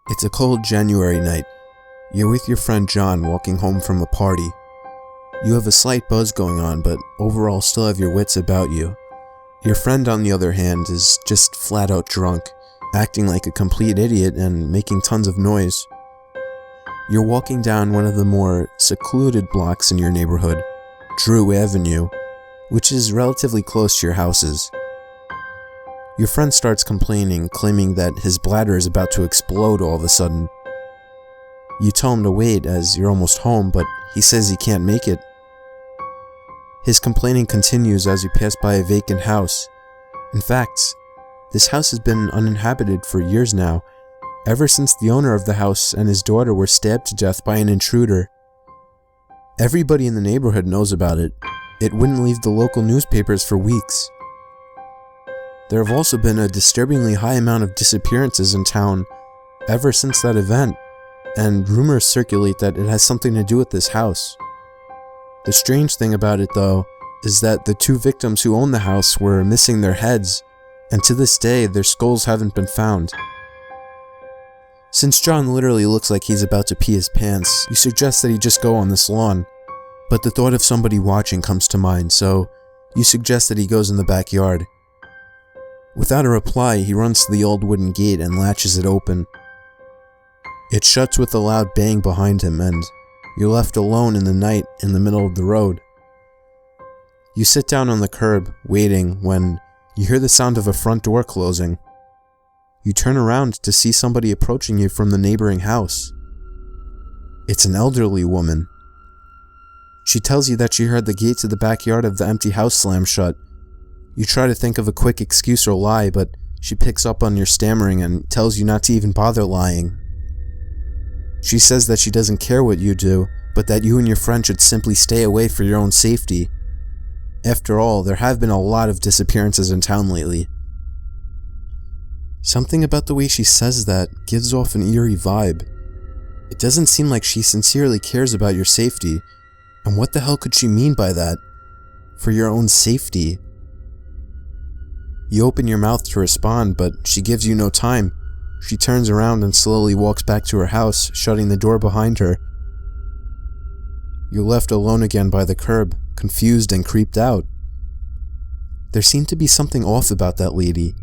It's a cold January night. You're with your friend John walking home from a party. You have a slight buzz going on, but overall still have your wits about you. Your friend, on the other hand, is just flat out drunk, acting like a complete idiot and making tons of noise. You're walking down one of the more secluded blocks in your neighborhood, Drew Avenue, which is relatively close to your houses. Your friend starts complaining, claiming that his bladder is about to explode all of a sudden. You tell him to wait as you're almost home, but he says he can't make it. His complaining continues as you pass by a vacant house. In fact, this house has been uninhabited for years now, ever since the owner of the house and his daughter were stabbed to death by an intruder. Everybody in the neighborhood knows about it. It wouldn't leave the local newspapers for weeks. There have also been a disturbingly high amount of disappearances in town ever since that event, and rumors circulate that it has something to do with this house. The strange thing about it, though, is that the two victims who own the house were missing their heads, and to this day their skulls haven't been found. Since John literally looks like he's about to pee his pants, you suggest that he just go on this lawn, but the thought of somebody watching comes to mind, so you suggest that he goes in the backyard. Without a reply, he runs to the old wooden gate and latches it open. It shuts with a loud bang behind him, and you're left alone in the night in the middle of the road. You sit down on the curb, waiting, when you hear the sound of a front door closing. You turn around to see somebody approaching you from the neighboring house. It's an elderly woman. She tells you that she heard the gate to the backyard of the empty house slam shut. You try to think of a quick excuse or lie, but she picks up on your stammering and tells you not to even bother lying. She says that she doesn't care what you do, but that you and your friend should simply stay away for your own safety. After all, there have been a lot of disappearances in town lately. Something about the way she says that gives off an eerie vibe. It doesn't seem like she sincerely cares about your safety, and what the hell could she mean by that? For your own safety? You open your mouth to respond, but she gives you no time. She turns around and slowly walks back to her house, shutting the door behind her. You're left alone again by the curb, confused and creeped out. There seemed to be something off about that lady,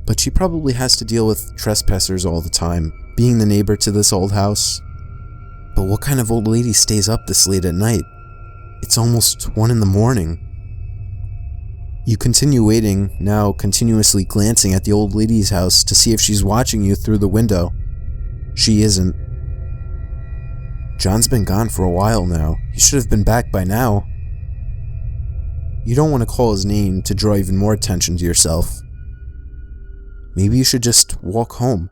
but she probably has to deal with trespassers all the time, being the neighbor to this old house. But what kind of old lady stays up this late at night? It's almost 1 a.m. You continue waiting, now continuously glancing at the old lady's house to see if she's watching you through the window. She isn't. John's been gone for a while now. He should have been back by now. You don't want to call his name to draw even more attention to yourself. Maybe you should just walk home.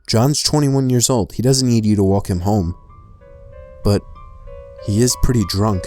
John's 21 years old. He doesn't need you to walk him home. But he is pretty drunk.